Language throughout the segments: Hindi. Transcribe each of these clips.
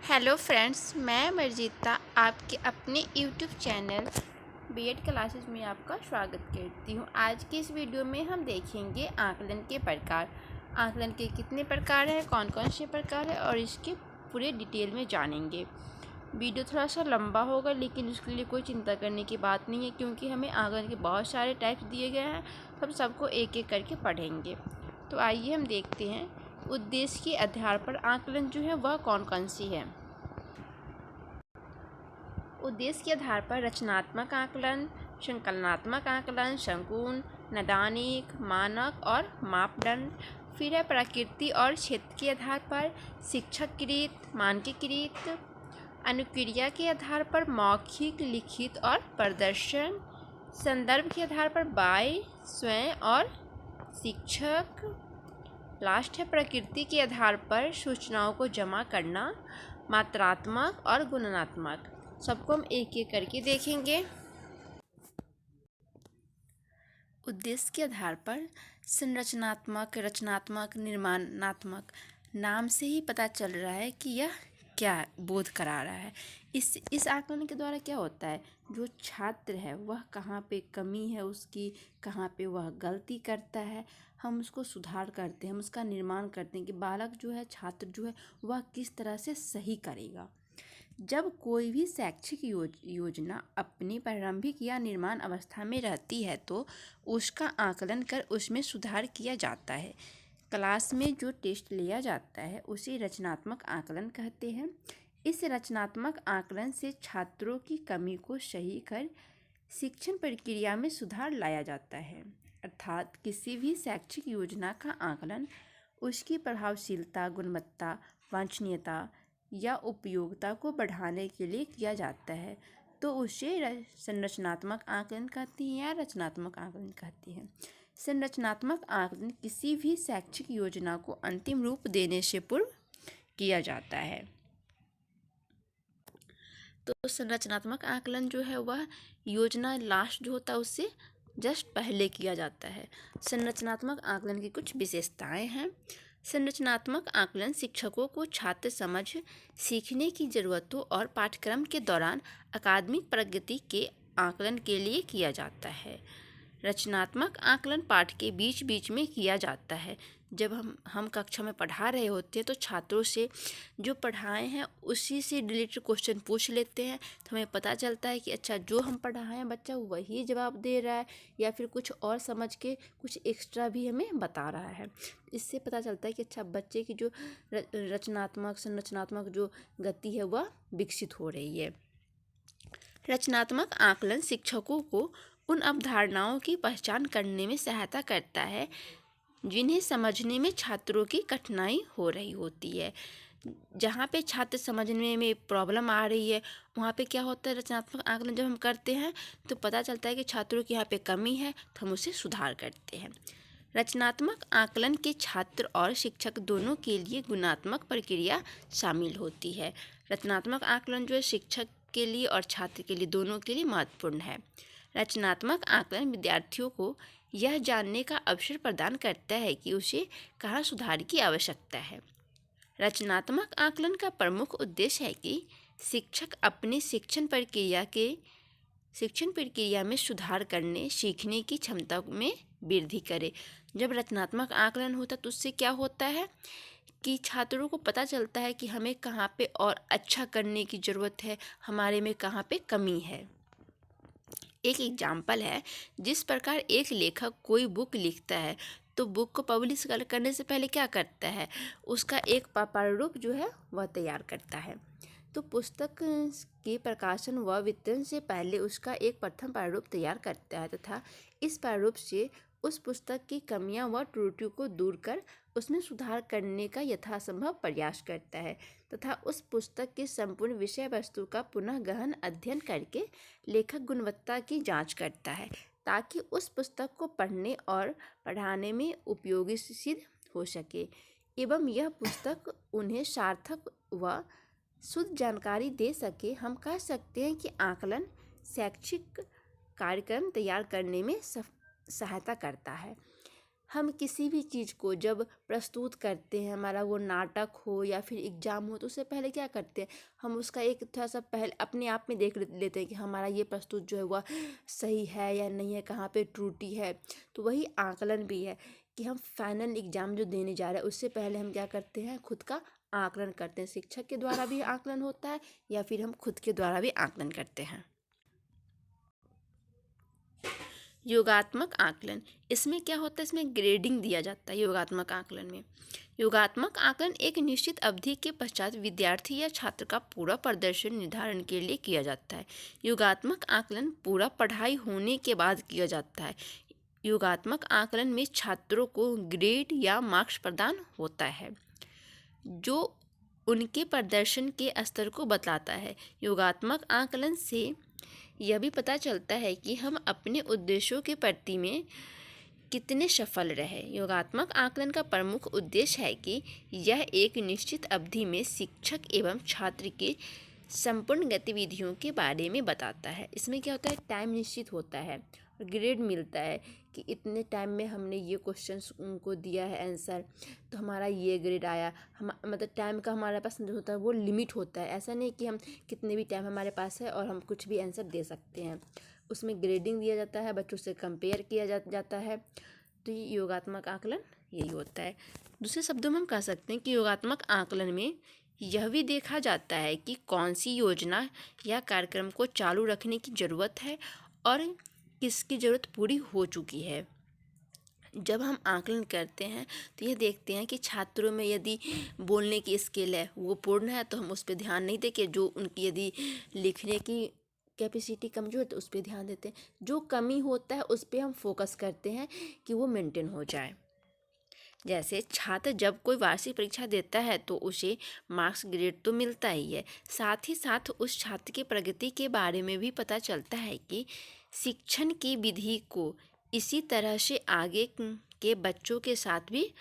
हेलो फ्रेंड्स, मैं मर्जिता आपके अपने यूट्यूब चैनल बीएड क्लासेस में आपका स्वागत करती हूँ। आज की इस वीडियो में हम देखेंगे आकलन के प्रकार। आकलन के कितने प्रकार हैं, कौन कौन से प्रकार हैं और इसके पूरे डिटेल में जानेंगे। वीडियो थोड़ा सा लंबा होगा, लेकिन उसके लिए कोई चिंता करने की बात नहीं है, क्योंकि हमें आकलन के बहुत सारे टाइप्स दिए गए हैं। हम सबको एक एक करके पढ़ेंगे। तो आइए हम देखते हैं उद्देश्य के आधार पर आकलन जो है वह कौन कौन सी है। उद्देश्य के आधार पर रचनात्मक आकलन, संकलनात्मक आकलन, संकुल, नैदानिक, मानक और मापदंड। फिर है प्रकृति और क्षेत्र के आधार पर शिक्षककृत, मानकीकृत। अनुक्रिया के आधार पर मौखिक, लिखित और प्रदर्शन। संदर्भ के आधार पर बाय, स्वयं और शिक्षक। लास्ट है प्रकृति के आधार पर सूचनाओं को जमा करना, मात्रात्मक और गुणात्मक। सबको हम एक एक करके देखेंगे। उद्देश्य के आधार पर संरचनात्मक, रचनात्मक, निर्माणात्मक। नाम से ही पता चल रहा है कि यह क्या बोध करा रहा है। इस आकलन के द्वारा क्या होता है, जो छात्र है वह कहाँ पे कमी है उसकी, कहाँ पे वह गलती करता है, हम उसको सुधार करते हैं, हम उसका निर्माण करते हैं कि बालक जो है, छात्र जो है, वह किस तरह से सही करेगा। जब कोई भी शैक्षिक योजना अपनी प्रारंभिक या निर्माण अवस्था में रहती है तो उसका आकलन कर उसमें सुधार किया जाता है। क्लास में जो टेस्ट लिया जाता है उसे रचनात्मक आकलन कहते हैं। इस रचनात्मक आकलन से छात्रों की कमी को सही कर शिक्षण प्रक्रिया में सुधार लाया जाता है। अर्थात किसी भी शैक्षिक योजना का आकलन उसकी प्रभावशीलता, गुणवत्ता, वांछनीयता या उपयोगिता को बढ़ाने के लिए किया जाता है, तो उसे संरचनात्मक आकलन कहते हैं या रचनात्मक आकलन कहते हैं। संरचनात्मक आकलन किसी भी शैक्षिक योजना को अंतिम रूप देने से पूर्व किया जाता है। तो संरचनात्मक आकलन जो है वह योजना लास्ट जो होता है उससे जस्ट पहले किया जाता है। संरचनात्मक आकलन की कुछ विशेषताएं हैं। संरचनात्मक आकलन शिक्षकों को छात्र समझ, सीखने की ज़रूरतों और पाठ्यक्रम के दौरान अकादमिक प्रगति के आकलन के लिए किया जाता है। रचनात्मक आकलन पाठ के बीच बीच में किया जाता है। जब हम कक्षा में पढ़ा रहे होते हैं तो छात्रों से जो पढ़ाए हैं उसी से रिलेटेड क्वेश्चन पूछ लेते हैं, तो हमें पता चलता है कि अच्छा जो हम पढ़ाए हैं बच्चा वही जवाब दे रहा है या फिर कुछ और समझ के कुछ एक्स्ट्रा भी हमें बता रहा है। इससे पता चलता है कि अच्छा बच्चे की जो रचनात्मक, संरचनात्मक जो गति है वह विकसित हो रही है। रचनात्मक आकलन शिक्षकों को उन अवधारणाओं की पहचान करने में सहायता करता है जिन्हें समझने में छात्रों की कठिनाई हो रही होती है। जहाँ पे छात्र समझने में प्रॉब्लम आ रही है वहाँ पे क्या होता है, रचनात्मक आकलन जब हम करते हैं तो पता चलता है कि छात्रों की यहाँ पे कमी है, तो हम उसे सुधार करते हैं। रचनात्मक आकलन के छात्र और शिक्षक दोनों के लिए गुणात्मक प्रक्रिया शामिल होती है। रचनात्मक आकलन जो है शिक्षक के लिए और छात्र के लिए दोनों के लिए महत्वपूर्ण है। रचनात्मक आकलन विद्यार्थियों को यह जानने का अवसर प्रदान करता है कि उसे कहाँ सुधार की आवश्यकता है। रचनात्मक आकलन का प्रमुख उद्देश्य है कि शिक्षक अपनी शिक्षण प्रक्रिया में सुधार करने, सीखने की क्षमता में वृद्धि करे। जब रचनात्मक आकलन होता है तो उससे क्या होता है कि छात्रों को पता चलता है कि हमें कहाँ पे और अच्छा करने की ज़रूरत है, हमारे में कहाँ पे कमी है। एक एग्जाम्पल है, जिस प्रकार एक लेखक कोई बुक लिखता है तो बुक को पब्लिश करने से पहले क्या करता है, उसका एक प्रारूप जो है वह तैयार करता है। तो पुस्तक के प्रकाशन व वितरण से पहले उसका एक प्रथम प्रारूप तैयार करता है तथा इस प्रारूप से उस पुस्तक की कमियां व त्रुटियों को दूर कर उसमें सुधार करने का यथासंभव प्रयास करता है तथा उस पुस्तक की संपूर्ण विषय वस्तु का पुनः गहन अध्ययन करके लेखक गुणवत्ता की जांच करता है, ताकि उस पुस्तक को पढ़ने और पढ़ाने में उपयोगी सिद्ध हो सके एवं यह पुस्तक उन्हें सार्थक व शुद्ध जानकारी दे सके। हम कह सकते हैं कि आकलन शैक्षिक कार्यक्रम तैयार करने में सहायता करता है। हम किसी भी चीज़ को जब प्रस्तुत करते हैं, हमारा वो नाटक हो या फिर एग्ज़ाम हो, तो उससे पहले क्या करते हैं, हम उसका एक थोड़ा सा पहले अपने आप में देख लेते हैं कि हमारा ये प्रस्तुत जो है वह सही है या नहीं है, कहाँ पे त्रुटि है। तो वही आकलन भी है कि हम फाइनल एग्ज़ाम जो देने जा रहे हैं उससे पहले हम क्या करते हैं, खुद का आकलन करते हैं। शिक्षक के द्वारा भी आकलन होता है या फिर हम खुद के द्वारा भी आकलन करते हैं। योगात्मक आकलन, इसमें क्या होता है, इसमें ग्रेडिंग दिया जाता है। योगात्मक आकलन में योगात्मक आकलन एक निश्चित अवधि के पश्चात विद्यार्थी या छात्र का पूरा प्रदर्शन निर्धारण के लिए किया जाता है। योगात्मक आकलन पूरा पढ़ाई होने के बाद किया जाता है। योगात्मक आकलन में छात्रों को ग्रेड या मार्क्स प्रदान होता है जो उनके प्रदर्शन के स्तर को बतलाता है। योगात्मक आकलन से यह भी पता चलता है कि हम अपने उद्देश्यों के प्रति में कितने सफल रहे। योगात्मक आकलन का प्रमुख उद्देश्य है कि यह एक निश्चित अवधि में शिक्षक एवं छात्र के संपूर्ण गतिविधियों के बारे में बताता है। इसमें क्या होता है, टाइम निश्चित होता है और ग्रेड मिलता है कि इतने टाइम में हमने ये क्वेश्चंस उनको दिया है आंसर, तो हमारा ये ग्रेड आया। हम मतलब टाइम का हमारे पास जो होता है वो लिमिट होता है। ऐसा नहीं कि हम कितने भी टाइम हमारे पास है और हम कुछ भी आंसर दे सकते हैं। उसमें ग्रेडिंग दिया जाता है, बच्चों से कंपेयर किया जाता है। तो ये योगात्मक आकलन यही होता है। दूसरे शब्दों में हम कह सकते हैं कि योगात्मक आकलन में यह भी देखा जाता है कि कौन सी योजना या कार्यक्रम को चालू रखने की ज़रूरत है और किसकी ज़रूरत पूरी हो चुकी है। जब हम आकलन करते हैं तो यह देखते हैं कि छात्रों में यदि बोलने की स्किल है वो पूर्ण है तो हम उस पर ध्यान नहीं दें। जो उनकी यदि लिखने की कैपेसिटी कमज़ोर है तो उस पर ध्यान देते हैं। जो कमी होता है उस पर हम फोकस करते हैं कि वो मेंटेन हो जाए। जैसे छात्र जब कोई वार्षिक परीक्षा देता है तो उसे मार्क्स ग्रेड तो मिलता ही है, साथ ही साथ उस छात्र की प्रगति के बारे में भी पता चलता है कि शिक्षण की विधि को इसी तरह से आगे के बच्चों के साथ भी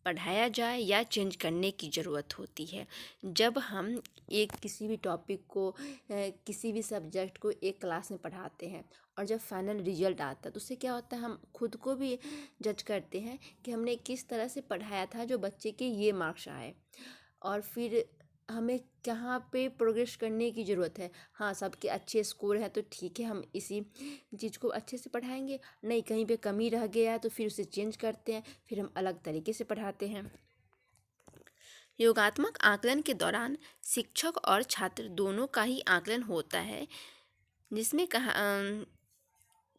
पढ़ाया जाए या चेंज करने की ज़रूरत होती है। जब हम एक किसी भी टॉपिक को किसी भी सब्जेक्ट को एक क्लास में पढ़ाते हैं और जब फाइनल रिजल्ट आता है तो उससे क्या होता है, हम खुद को भी जज करते हैं कि हमने किस तरह से पढ़ाया था जो बच्चे के ये मार्क्स आए, और फिर हमें कहाँ पे प्रोग्रेस करने की ज़रूरत है। हाँ, सबके अच्छे स्कोर है तो ठीक है, हम इसी चीज़ को अच्छे से पढ़ाएंगे। नहीं, कहीं पे कमी रह गया है तो फिर उसे चेंज करते हैं, फिर हम अलग तरीके से पढ़ाते हैं। योगात्मक आकलन के दौरान शिक्षक और छात्र दोनों का ही आकलन होता है, जिसमें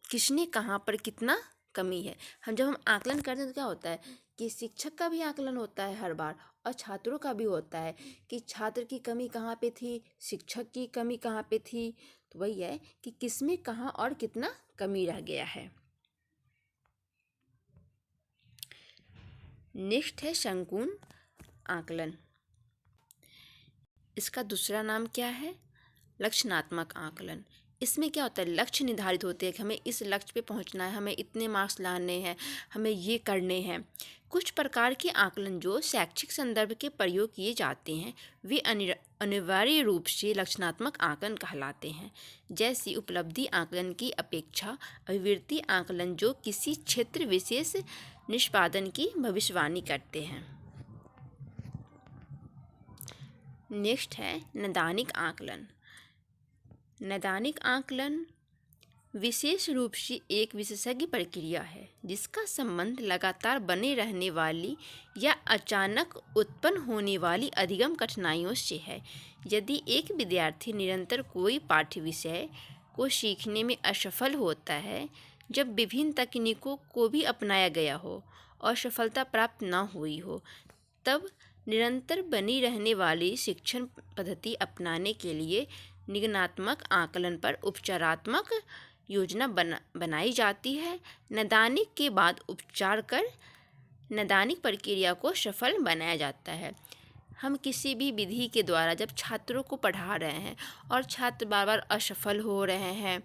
किसने कहाँ पर कितना कमी है। जब हम आकलन करते हैं तो क्या होता है कि शिक्षक का भी आकलन होता है हर बार और छात्रों का भी होता है कि छात्र की कमी कहाँ पे थी, शिक्षक की कमी कहाँ पे थी। तो वही है कि किसमें कहाँ और कितना कमी रह गया है। नेक्स्ट है संकुल आकलन। इसका दूसरा नाम क्या है, लक्षणात्मक आकलन। इसमें क्या होता है, लक्ष्य निर्धारित होते हैं कि हमें इस लक्ष्य पे पहुंचना है, हमें इतने मार्क्स लाने हैं, हमें ये करने हैं। कुछ प्रकार के आकलन जो शैक्षिक संदर्भ के प्रयोग किए जाते हैं वे अनिवार्य रूप से लक्षणात्मक आकलन कहलाते हैं। जैसे उपलब्धि आकलन की अपेक्षा अभिवृद्धि आकलन जो किसी क्षेत्र विशेष निष्पादन की भविष्यवाणी करते हैं। नेक्स्ट है नैदानिक आकलन। नैदानिक आकलन विशेष रूप से एक विशेषज्ञ प्रक्रिया है जिसका संबंध लगातार बने रहने वाली या अचानक उत्पन्न होने वाली अधिगम कठिनाइयों से है। यदि एक विद्यार्थी निरंतर कोई पाठ्य विषय को सीखने में असफल होता है, जब विभिन्न तकनीकों को भी अपनाया गया हो और सफलता प्राप्त न हुई हो, तब निरंतर बनी रहने वाली शिक्षण पद्धति अपनाने के लिए निगमनात्मक आकलन पर उपचारात्मक योजना बनाई जाती है। नैदानिक के बाद उपचार कर नैदानिक प्रक्रिया को सफल बनाया जाता है। हम किसी भी विधि के द्वारा जब छात्रों को पढ़ा रहे हैं और छात्र बार बार असफल हो रहे हैं,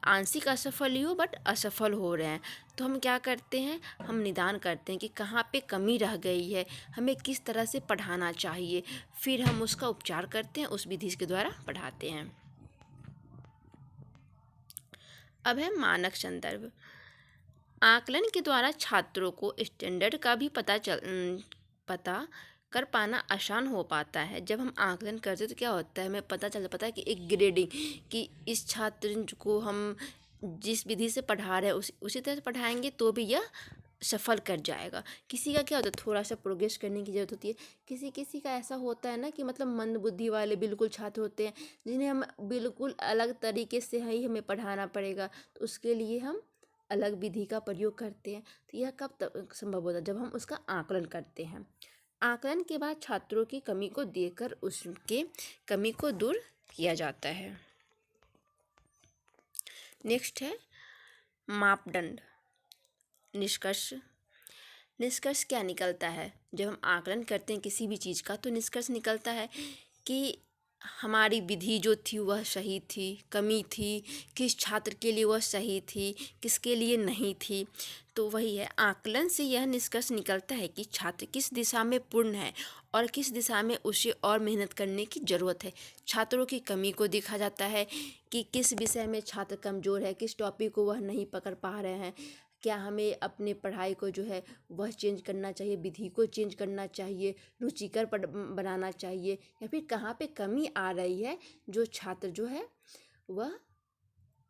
आंशिक असफल ही हो बट असफल हो रहे हैं, तो हम क्या करते हैं, हम निदान करते हैं कि कहाँ पे कमी रह गई है, हमें किस तरह से पढ़ाना चाहिए, फिर हम उसका उपचार करते हैं, उस विधि के द्वारा पढ़ाते हैं। अब है मानक संदर्भ। आकलन के द्वारा छात्रों को स्टैंडर्ड का भी पता कर पाना आसान हो पाता है। जब हम आकलन करते तो क्या होता है, हमें पता है कि एक ग्रेडिंग, कि इस छात्र को हम जिस विधि से पढ़ा रहे हैं उसी तरह से पढ़ाएंगे तो भी यह सफल कर जाएगा। किसी का क्या होता है, थोड़ा सा प्रोग्रेस करने की ज़रूरत होती है। किसी किसी का ऐसा होता है ना कि मतलब मंद बुद्धि वाले बिल्कुल छात्र होते हैं, जिन्हें हम बिल्कुल अलग तरीके से ही हमें पढ़ाना पड़ेगा, तो उसके लिए हम अलग विधि का प्रयोग करते हैं। तो यह कब तक संभव होता है, जब हम उसका आकलन करते हैं। आकलन के बाद छात्रों की कमी को देखकर उसके कमी को दूर किया जाता है। नेक्स्ट है मापदंड। निष्कर्ष। निष्कर्ष क्या निकलता है, जब हम आकलन करते हैं किसी भी चीज़ का तो निष्कर्ष निकलता है कि हमारी विधि जो थी वह सही थी, कमी थी, किस छात्र के लिए वह सही थी, किसके लिए नहीं थी। तो वही है, आकलन से यह निष्कर्ष निकलता है कि छात्र किस दिशा में पूर्ण है और किस दिशा में उसे और मेहनत करने की ज़रूरत है। छात्रों की कमी को देखा जाता है कि किस विषय में छात्र कमज़ोर है, किस टॉपिक को वह नहीं पकड़ पा रहे हैं, क्या हमें अपने पढ़ाई को जो है वह चेंज करना चाहिए, विधि को चेंज करना चाहिए, रुचिकर बनाना चाहिए, या फिर कहाँ पे कमी आ रही है जो छात्र जो है वह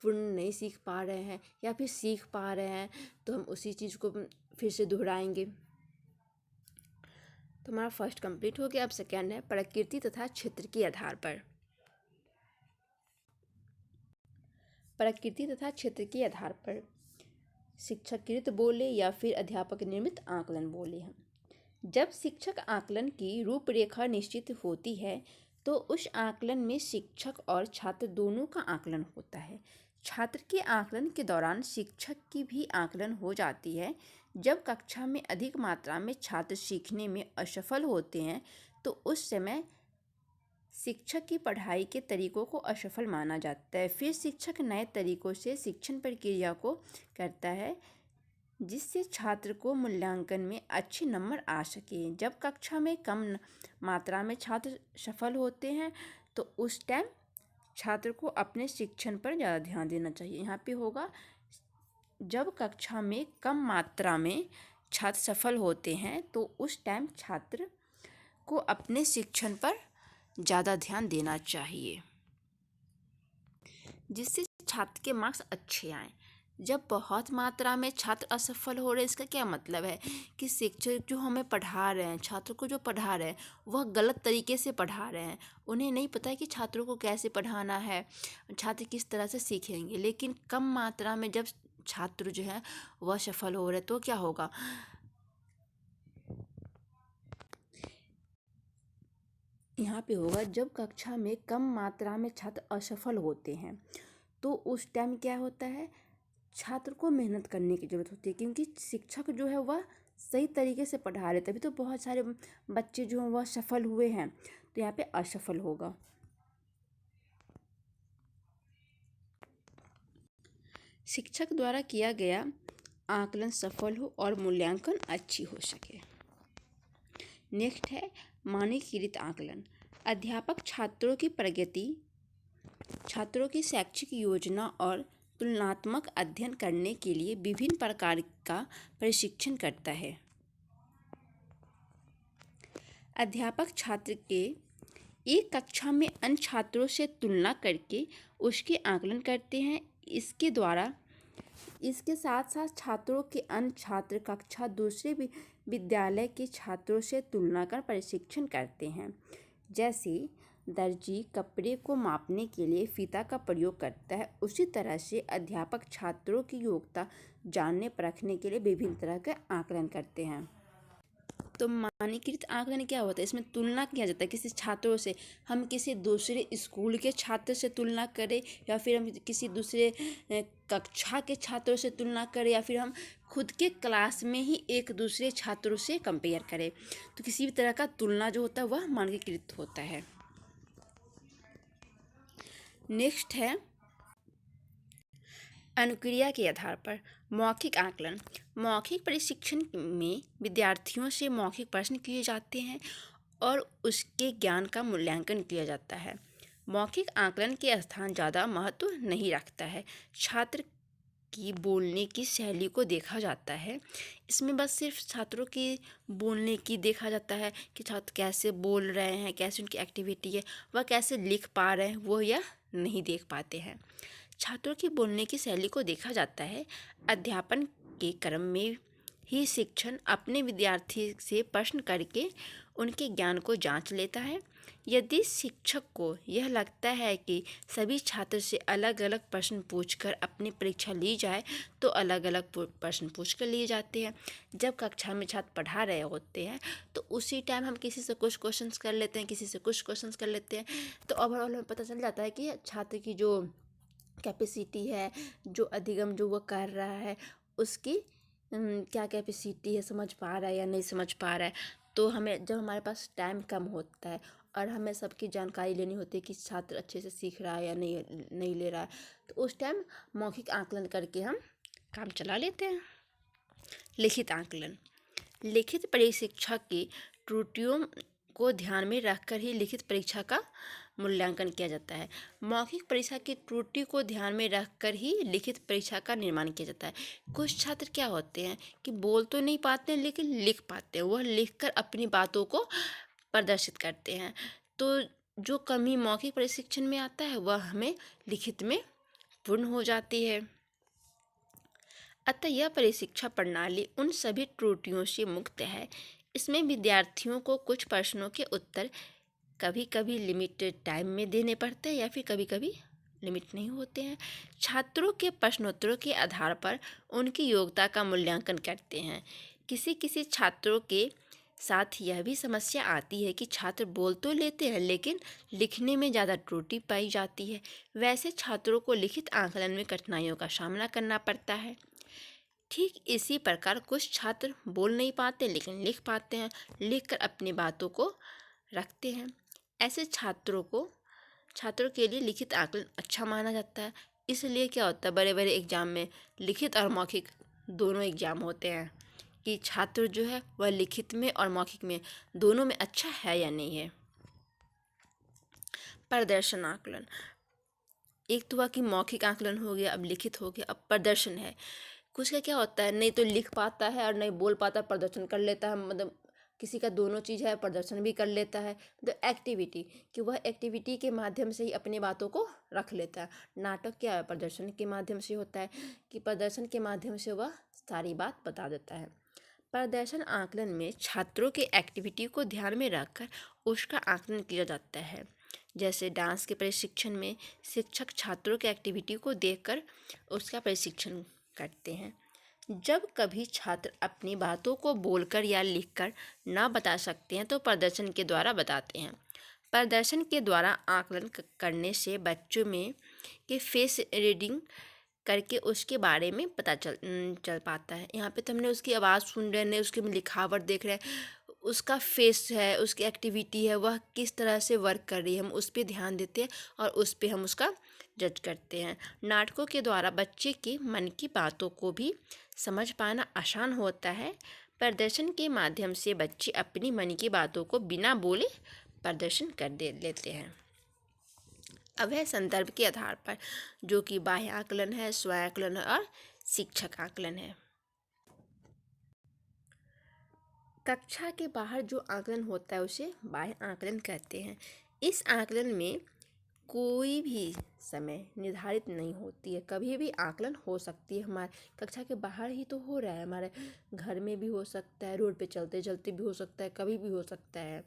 पूर्ण नहीं सीख पा रहे हैं या फिर सीख पा रहे हैं, तो हम उसी चीज़ को फिर से दोहराएंगे। तो हमारा फर्स्ट कंप्लीट हो गया। अब सेकेंड है प्रकृति तथा क्षेत्र के आधार पर। प्रकृति तथा क्षेत्र के आधार पर शिक्षककृत बोले या फिर अध्यापक निर्मित आकलन बोले हम। जब शिक्षक आकलन की रूपरेखा निश्चित होती है तो उस आकलन में शिक्षक और छात्र दोनों का आकलन होता है। छात्र के आकलन के दौरान शिक्षक की भी आकलन हो जाती है। जब कक्षा में अधिक मात्रा में छात्र सीखने में असफल होते हैं तो उस समय शिक्षक की पढ़ाई के तरीकों को असफल माना जाता है। फिर शिक्षक नए तरीकों से शिक्षण प्रक्रिया को करता है जिससे छात्र को मूल्यांकन में अच्छे नंबर आ सके। जब कक्षा में कम मात्रा में छात्र सफल होते हैं तो उस टाइम छात्र को अपने शिक्षण पर ज़्यादा ध्यान देना चाहिए। यहाँ पे होगा, जब कक्षा में कम मात्रा में छात्र सफल होते हैं तो उस टाइम छात्र को अपने शिक्षण पर ज़्यादा ध्यान देना चाहिए जिससे छात्र के मार्क्स अच्छे आएँ। जब बहुत मात्रा में छात्र असफल हो रहे हैं, इसका क्या मतलब है कि शिक्षक जो हमें पढ़ा रहे हैं, छात्रों को जो पढ़ा रहे हैं वह गलत तरीके से पढ़ा रहे हैं। उन्हें नहीं पता है कि छात्रों को कैसे पढ़ाना है, छात्र किस तरह से सीखेंगे। लेकिन कम मात्रा में जब छात्र जो है वह सफल हो रहे तो क्या होगा, यहाँ पे होगा, जब कक्षा में कम मात्रा में छात्र असफल होते हैं तो उस टाइम क्या होता है, छात्र को मेहनत करने की ज़रूरत होती है क्योंकि शिक्षक जो है वह सही तरीके से पढ़ा रहे, तभी तो बहुत सारे बच्चे जो हैं वह सफल हुए हैं। तो यहाँ पे असफल होगा। शिक्षक द्वारा किया गया आकलन सफल हो और मूल्यांकन अच्छी हो सके। नेक्स्ट है मानकीकृत आकलन। अध्यापक छात्रों की प्रगति, छात्रों की शैक्षिक योजना और तुलनात्मक अध्ययन करने के लिए विभिन्न प्रकार का प्रशिक्षण करता है। अध्यापक छात्र के एक कक्षा में अन्य छात्रों से तुलना करके उसके आकलन करते हैं। इसके द्वारा इसके साथ साथ छात्रों के अन्य छात्र कक्षा दूसरे विद्यालय के छात्रों से तुलना कर प्रशिक्षण करते हैं। जैसे दर्जी कपड़े को मापने के लिए फीता का प्रयोग करता है, उसी तरह से अध्यापक छात्रों की योग्यता जानने परखने के लिए विभिन्न तरह के आकलन करते हैं। तो मानकीकृत आकलन क्या होता है, इसमें तुलना किया जाता है किसी छात्रों से। हम किसी दूसरे स्कूल के छात्र से तुलना करें या फिर हम किसी दूसरे कक्षा के छात्रों से तुलना करें या फिर हम खुद के क्लास में ही एक दूसरे छात्रों से कंपेयर करें, तो किसी भी तरह का तुलना जो होता है वह मानकीकृत होता है। नेक्स्ट है अनुक्रिया के आधार पर मौखिक आकलन। मौखिक प्रशिक्षण में विद्यार्थियों से मौखिक प्रश्न किए जाते हैं और उसके ज्ञान का मूल्यांकन किया जाता है। मौखिक आकलन के स्थान ज़्यादा महत्व नहीं रखता है। छात्र की बोलने की शैली को देखा जाता है। इसमें बस सिर्फ छात्रों की बोलने की देखा जाता है कि छात्र कैसे बोल रहे हैं, कैसे उनकी एक्टिविटी है, वह कैसे लिख पा रहे हैं, वो यह नहीं देख पाते हैं। छात्रों की बोलने की शैली को देखा जाता है। अध्यापन के क्रम में ही शिक्षण अपने विद्यार्थी से प्रश्न करके उनके ज्ञान को जांच लेता है। यदि शिक्षक को यह लगता है कि सभी छात्र से अलग अलग प्रश्न पूछकर अपनी परीक्षा ली जाए, तो अलग अलग प्रश्न पूछकर लिए जाते हैं। जब कक्षा में छात्र पढ़ा रहे होते हैं तो उसी टाइम हम किसी से कुछ क्वेश्चंस कर लेते हैं, किसी से कुछ क्वेश्चंस कर लेते हैं, तो ओवरऑल हमें पता चल जाता है कि छात्र की जो कैपेसिटी है, जो अधिगम जो वो कर रहा है, उसकी क्या कैपेसिटी है, समझ पा रहा है या नहीं समझ पा रहा है। तो हमें जब हमारे पास टाइम कम होता है और हमें सबकी जानकारी लेनी होती है कि छात्र अच्छे से सीख रहा है या नहीं ले रहा है, तो उस टाइम मौखिक आकलन करके हम काम चला लेते हैं। लिखित आकलन। लिखित परीक्षा की त्रुटियों को ध्यान में रखकर ही लिखित परीक्षा का मूल्यांकन किया जाता है। मौखिक परीक्षा की त्रुटि को ध्यान में रखकर ही लिखित परीक्षा का निर्माण किया जाता है। कुछ छात्र क्या होते हैं कि बोल तो नहीं पाते हैं लेकिन लिख पाते हैं, वह लिखकर अपनी बातों को प्रदर्शित करते हैं। तो जो कमी मौखिक प्रशिक्षण में आता है वह हमें लिखित में पूर्ण हो जाती है। अतः यह परीक्षा प्रणाली उन सभी त्रुटियों से मुक्त है। इसमें विद्यार्थियों को कुछ प्रश्नों के उत्तर कभी कभी लिमिटेड टाइम में देने पड़ते हैं या फिर कभी कभी लिमिट नहीं होते हैं। छात्रों के प्रश्नोत्तरों के आधार पर उनकी योग्यता का मूल्यांकन करते हैं। किसी किसी छात्रों के साथ यह भी समस्या आती है कि छात्र बोल तो लेते हैं लेकिन लिखने में ज़्यादा त्रुटि पाई जाती है। वैसे छात्रों को लिखित आकलन में कठिनाइयों का सामना करना पड़ता है। ठीक इसी प्रकार कुछ छात्र बोल नहीं पाते लेकिन लिख पाते हैं, लिखकर अपनी बातों को रखते हैं। ऐसे छात्रों के लिए लिखित आकलन अच्छा माना जाता है। इसलिए क्या होता है, बड़े बड़े एग्जाम में लिखित और मौखिक दोनों एग्जाम होते हैं कि छात्र जो है वह लिखित में और मौखिक में दोनों में अच्छा है या नहीं है। प्रदर्शन आकलन। एक तो हुआ कि मौखिक आकलन हो गया, अब लिखित हो गया, अब प्रदर्शन है। कुछ का क्या होता है, नहीं तो लिख पाता है और नहीं बोल पाता, प्रदर्शन कर लेता है, मतलब किसी का दोनों चीज़ है, प्रदर्शन भी कर लेता है। तो एक्टिविटी कि वह एक्टिविटी के माध्यम से ही अपनी बातों को रख लेता है। नाटक क्या है, प्रदर्शन के माध्यम से होता है कि प्रदर्शन के माध्यम से वह सारी बात बता देता है। प्रदर्शन आकलन में छात्रों के एक्टिविटी को ध्यान में रखकर उसका आकलन किया जाता है। जैसे डांस के प्रशिक्षण में शिक्षक छात्रों के एक्टिविटी को देखकर उसका प्रशिक्षण करते हैं। जब कभी छात्र अपनी बातों को बोलकर या लिखकर ना बता सकते हैं तो प्रदर्शन के द्वारा बताते हैं। प्रदर्शन के द्वारा आकलन करने से बच्चों में के फेस रीडिंग करके उसके बारे में पता चल पाता है। यहाँ पे तो हमने उसकी आवाज़ सुन रहे हैं, उसकी लिखावट देख रहे हैं, उसका फेस है, उसकी एक्टिविटी है, वह किस तरह से वर्क कर रही है, हम उस पर ध्यान देते हैं और उस पर हम उसका जज करते हैं। नाटकों के द्वारा बच्चे के मन की बातों को भी समझ पाना आसान होता है। प्रदर्शन के माध्यम से बच्चे अपनी मन की बातों को बिना बोले प्रदर्शन कर दे लेते हैं। अब है संदर्भ के आधार पर, जो कि बाह्य आकलन है, स्व आकलन है और शिक्षक आकलन है। कक्षा के बाहर जो आकलन होता है उसे बाह्य आकलन कहते हैं। इस आकलन में कोई भी समय निर्धारित नहीं होती है, कभी भी आकलन हो सकती है। हमारे कक्षा के बाहर ही तो हो रहा है, हमारे घर में भी हो सकता है, रोड पे चलते चलते भी हो सकता है, कभी भी हो सकता है।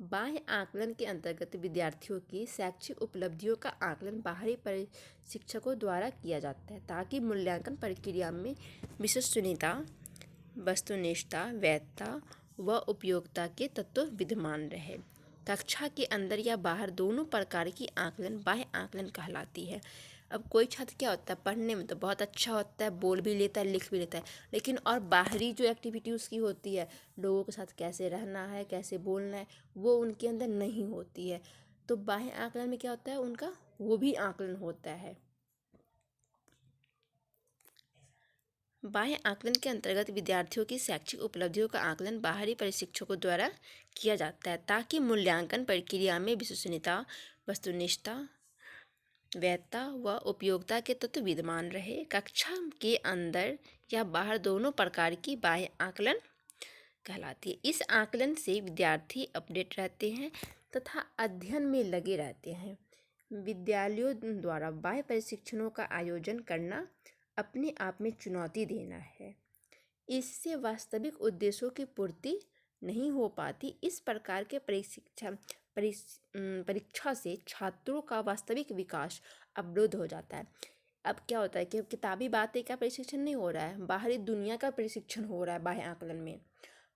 बाह्य आकलन के अंतर्गत विद्यार्थियों की शैक्षिक उपलब्धियों का आकलन बाहरी प्रशिक्षकों द्वारा किया जाता है ताकि मूल्यांकन प्रक्रिया में विश्वसनीयता, वस्तुनिष्ठता, वैधता व उपयोगिता के तत्व विद्यमान रहे। कक्षा के अंदर या बाहर दोनों प्रकार की आकलन बाह्य आकलन कहलाती है। अब कोई छात्र क्या होता है, पढ़ने में तो बहुत अच्छा होता है, बोल भी लेता है, लिख भी लेता है, लेकिन और बाहरी जो एक्टिविटी उसकी होती है, लोगों के साथ कैसे रहना है, कैसे बोलना है, वो उनके अंदर नहीं होती है। तो बाह्य आकलन में क्या होता है, उनका वो भी आकलन होता है। बाह्य आकलन के अंतर्गत विद्यार्थियों की शैक्षिक उपलब्धियों का आकलन बाहरी प्रशिक्षकों द्वारा किया जाता है ताकि मूल्यांकन प्रक्रिया में विश्वसनीयता, वस्तुनिष्ठता, वैधता व उपयोगिता के तत्व विद्यमान रहे। कक्षा के अंदर या बाहर दोनों प्रकार की बाह्य आकलन कहलाती है। इस आकलन से विद्यार्थी अपडेट रहते हैं तथा अध्ययन में लगे रहते हैं। विद्यालयों द्वारा बाह्य प्रशिक्षणों का आयोजन करना अपने आप में चुनौती देना है। इससे वास्तविक उद्देश्यों की पूर्ति नहीं हो पाती। इस प्रकार के परीक्षा से छात्रों का वास्तविक विकास अवरुद्ध हो जाता है। अब क्या होता है कि किताबी बातें का प्रशिक्षण नहीं हो रहा है, बाहरी दुनिया का प्रशिक्षण हो रहा है बाह्य आकलन में।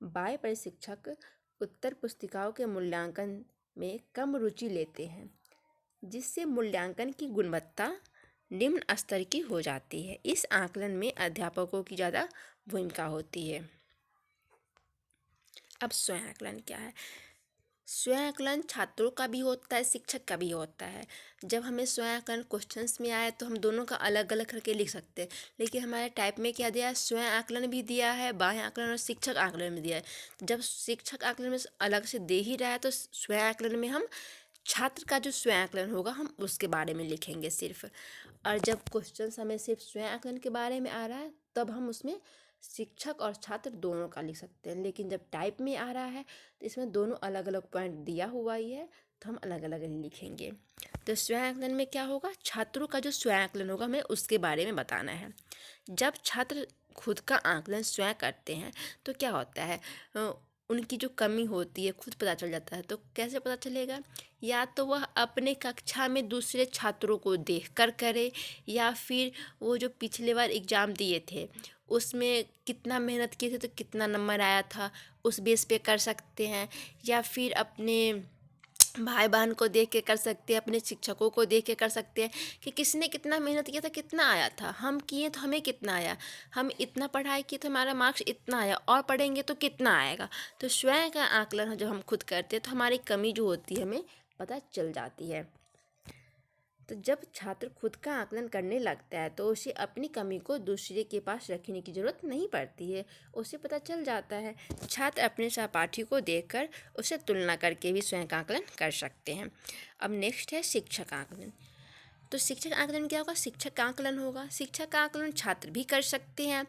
बाह्य प्रशिक्षक उत्तर पुस्तिकाओं के मूल्यांकन में कम रुचि लेते हैं, जिससे मूल्यांकन की गुणवत्ता निम्न स्तर की हो जाती है। इस आकलन में अध्यापकों की ज़्यादा भूमिका होती है। अब स्वयं आकलन क्या है? स्वयं आकलन छात्रों का भी होता है, शिक्षक का भी होता है। जब हमें स्वयं आकलन क्वेश्चंस में आए तो हम दोनों का अलग अलग करके लिख सकते हैं, लेकिन हमारे टाइप में क्या दिया है? स्वयं आकलन भी दिया है, बाह्य आकलन और शिक्षक आकलन भी दिया है। जब शिक्षक आकलन में अलग से दे ही रहा है तो स्वयं आकलन में हम छात्र का जो स्वयं आकलन होगा हम उसके बारे में लिखेंगे सिर्फ। और जब क्वेश्चन हमें सिर्फ स्वयं आकलन के बारे में आ रहा है तब हम उसमें शिक्षक और छात्र दोनों का लिख सकते हैं। लेकिन जब टाइप में आ रहा है तो इसमें दोनों अलग अलग पॉइंट दिया हुआ ही है तो हम अलग अलग लिखेंगे। तो स्वयं आकलन में क्या होगा? छात्रों का जो स्वयं आकलन होगा हमें उसके बारे में बताना है। जब छात्र खुद का आकलन स्वयं करते हैं तो क्या होता है, उनकी जो कमी होती है खुद पता चल जाता है। तो कैसे पता चलेगा? या तो वह अपने कक्षा में दूसरे छात्रों को देखकर करे, या फिर वो जो पिछले बार एग्ज़ाम दिए थे उसमें कितना मेहनत किए थे तो कितना नंबर आया था उस बेस पे कर सकते हैं, या फिर अपने भाई बहन को देख के कर सकते हैं, अपने शिक्षकों को देख के कर सकते हैं कि किसने कितना मेहनत किया था, कितना आया था, हम किए तो हमें कितना आया, हम इतना पढ़ाई किए तो हमारा मार्क्स इतना आया, और पढ़ेंगे तो कितना आएगा। तो स्वयं का आकलन जब हम खुद करते हैं तो हमारी कमी जो होती है हमें पता चल जाती है। तो जब छात्र खुद का आकलन करने लगता है तो उसे अपनी कमी को दूसरे के पास रखने की ज़रूरत नहीं पड़ती है, उसे पता चल जाता है। छात्र अपने सहपाठी को देखकर उसे तुलना करके भी स्वयं का आकलन कर सकते हैं। अब नेक्स्ट है शिक्षक आकलन। तो शिक्षक आकलन क्या होगा? शिक्षक का आकलन होगा। शिक्षक का आकलन छात्र भी कर सकते हैं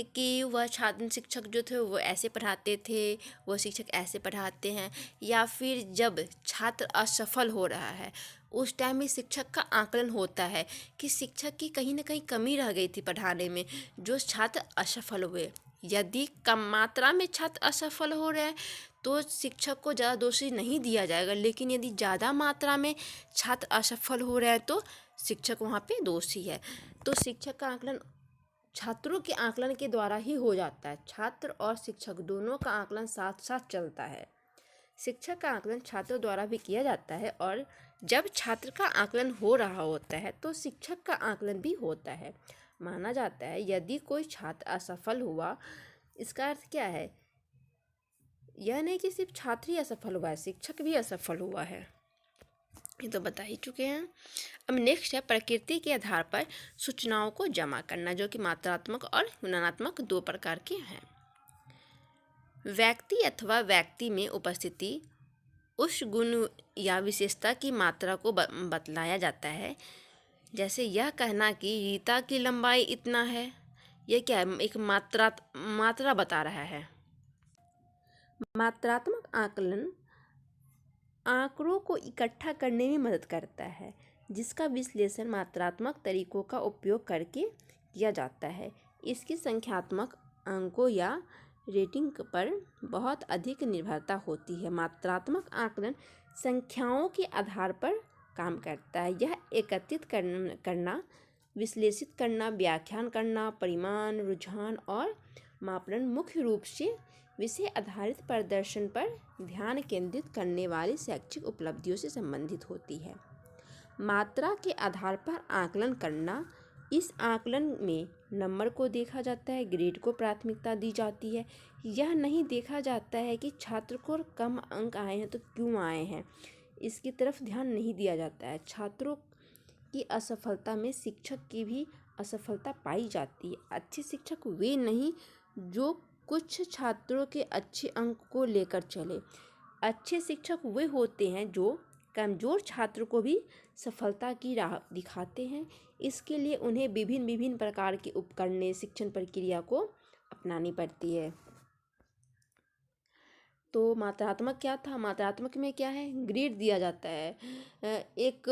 कि वह छात्र शिक्षक जो थे वो ऐसे पढ़ाते थे, वो शिक्षक ऐसे पढ़ाते हैं, या फिर जब छात्र असफल हो रहा है उस टाइम में शिक्षक का आकलन होता है कि शिक्षक की कहीं ना कहीं कमी रह गई थी पढ़ाने में, जो छात्र असफल हुए। यदि कम मात्रा में छात्र असफल हो रहे हैं तो शिक्षक को ज़्यादा दोषी नहीं दिया जाएगा, लेकिन यदि ज़्यादा मात्रा में छात्र असफल हो रहे हैं तो शिक्षक वहाँ पे दोषी है। तो शिक्षक का आकलन छात्रों के आकलन के द्वारा ही हो जाता है। छात्र और शिक्षक दोनों का आकलन साथ साथ चलता है। शिक्षक का आकलन छात्रों द्वारा भी किया जाता है, और जब छात्र का आकलन हो रहा होता है तो शिक्षक का आकलन भी होता है। माना जाता है यदि कोई छात्र असफल हुआ, इसका अर्थ क्या है? यह नहीं कि सिर्फ छात्र ही असफल हुआ है, शिक्षक भी असफल हुआ है, ये तो बता ही चुके हैं। अब नेक्स्ट है प्रकृति के आधार पर सूचनाओं को जमा करना, जो कि मात्रात्मक और गुणात्मक दो प्रकार के हैं। व्यक्ति अथवा व्यक्ति में उपस्थिति उस गुण या विशेषता की मात्रा को बतलाया जाता है। जैसे यह कहना कि रीता की लंबाई इतना है, यह क्या है? एक मात्रा बता रहा है। मात्रात्मक आकलन आंकड़ों को इकट्ठा करने में मदद करता है, जिसका विश्लेषण मात्रात्मक तरीकों का उपयोग करके किया जाता है। इसकी संख्यात्मक अंकों या रेटिंग पर बहुत अधिक निर्भरता होती है। मात्रात्मक आकलन संख्याओं के आधार पर काम करता है। यह एकत्रित करना, विश्लेषित करना, व्याख्यान करना, परिमाण, रुझान और मापदंड मुख्य रूप से विषय आधारित प्रदर्शन पर ध्यान केंद्रित करने वाली शैक्षिक उपलब्धियों से संबंधित होती है। मात्रा के आधार पर आकलन करना, इस आकलन में नंबर को देखा जाता है, ग्रेड को प्राथमिकता दी जाती है। यह नहीं देखा जाता है कि छात्र को कम अंक आए हैं तो क्यों आए हैं, इसकी तरफ ध्यान नहीं दिया जाता है। छात्रों की असफलता में शिक्षक की भी असफलता पाई जाती है। अच्छे शिक्षक वे नहीं जो कुछ छात्रों के अच्छे अंक को लेकर चले। अच्छे शिक्षक वे होते हैं जो कमज़ोर छात्र को भी सफलता की राह दिखाते हैं। इसके लिए उन्हें विभिन्न विभिन्न प्रकार के उपकरण शिक्षण प्रक्रिया को अपनानी पड़ती है। तो मात्रात्मक क्या था? मात्रात्मक में क्या है, ग्रेड दिया जाता है, एक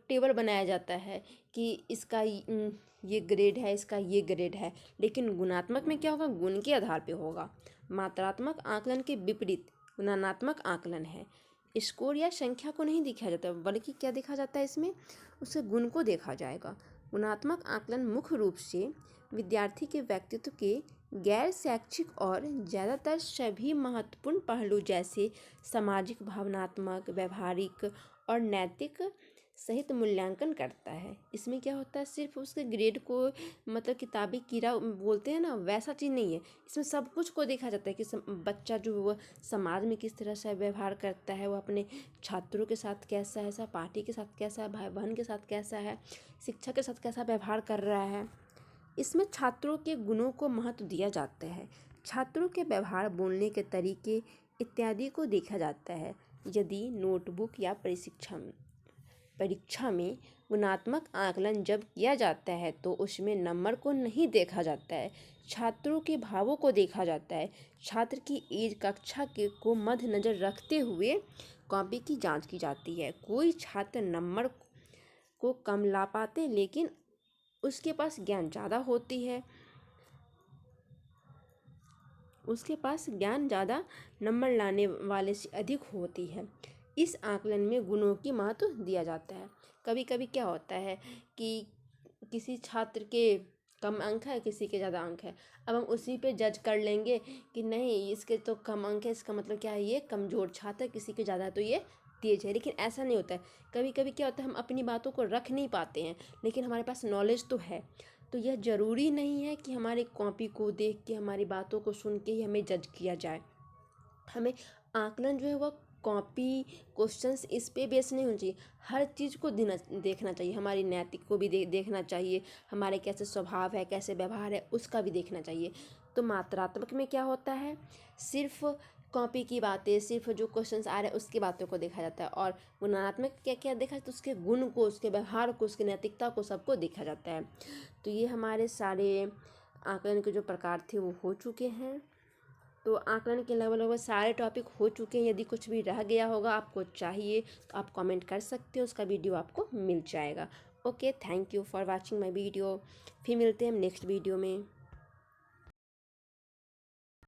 टेबल बनाया जाता है कि इसका ये ग्रेड है, इसका ये ग्रेड है। लेकिन गुणात्मक में क्या होगा, गुण के आधार पे होगा। मात्रात्मक आकलन के विपरीत गुणात्मक आकलन है, स्कोर या संख्या को नहीं देखा जाता बल्कि क्या देखा जाता है, इसमें उसके गुण को देखा जाएगा। गुणात्मक आकलन मुख्य रूप से विद्यार्थी के व्यक्तित्व के गैर शैक्षिक और ज़्यादातर सभी महत्वपूर्ण पहलू जैसे सामाजिक, भावनात्मक, व्यवहारिक और नैतिक सहित मूल्यांकन करता है। इसमें क्या होता है, सिर्फ उसके ग्रेड को मतलब किताबी कीड़ा बोलते हैं ना, वैसा चीज़ नहीं है। इसमें सब कुछ को देखा जाता है कि बच्चा जो वह समाज में किस तरह से व्यवहार करता है, वह अपने छात्रों के साथ कैसा है, सहपाठी के साथ कैसा है, भाई बहन के साथ कैसा है, शिक्षक के साथ कैसा व्यवहार कर रहा है। इसमें छात्रों के गुणों को महत्व दिया जाता है। छात्रों के व्यवहार, बोलने के तरीके इत्यादि को देखा जाता है। यदि नोटबुक या परीक्षा में गुणात्मक आकलन जब किया जाता है तो उसमें नंबर को नहीं देखा जाता है, छात्रों के भावों को देखा जाता है। छात्र की एज, कक्षा के को मद्देनजर रखते हुए कॉपी की जांच की जाती है। कोई छात्र नंबर को कम ला पाते लेकिन उसके पास ज्ञान ज़्यादा होती है, उसके पास ज्ञान ज़्यादा नंबर लाने वाले से अधिक होती है। इस आकलन में गुणों की महत्व दिया जाता है। कभी कभी क्या होता है कि किसी छात्र के कम अंक है, किसी के ज़्यादा अंक है, अब हम उसी पे जज कर लेंगे कि नहीं इसके तो कम अंक है, इसका मतलब क्या है, ये कमज़ोर छात्र है, किसी के ज़्यादा है तो ये तेज है। लेकिन ऐसा नहीं होता है। कभी कभी क्या होता है, हम अपनी बातों को रख नहीं पाते हैं लेकिन हमारे पास नॉलेज तो है। तो यह ज़रूरी नहीं है कि हमारी कॉपी को देख के, हमारी बातों को सुन के ही हमें जज किया जाए। हमें आकलन जो है वह कॉपी, क्वेश्चंस इस पे बेस नहीं होना चाहिए। हर चीज़ को देखना चाहिए। हमारी नैतिक को भी देखना चाहिए, हमारे कैसे स्वभाव है, कैसे व्यवहार है, उसका भी देखना चाहिए। तो मात्रात्मक में क्या होता है, सिर्फ कॉपी की बातें, सिर्फ जो क्वेश्चंस आ रहे हैं उसकी बातों को देखा जाता है। और गुणात्मक क्या क्या देखा जाता है, उसके गुण को, उसके व्यवहार को, उसकी नैतिकता को, सबको देखा जाता है। तो ये हमारे सारे आकलन के जो प्रकार थे वो हो चुके हैं। तो आकलन के लगभग सारे टॉपिक हो चुके हैं। यदि कुछ भी रह गया होगा, आपको चाहिए तो आप कमेंट कर सकते हो, उसका वीडियो आपको मिल जाएगा। Okay, thank you for watching my video. फिर मिलते हैं हम नेक्स्ट वीडियो में।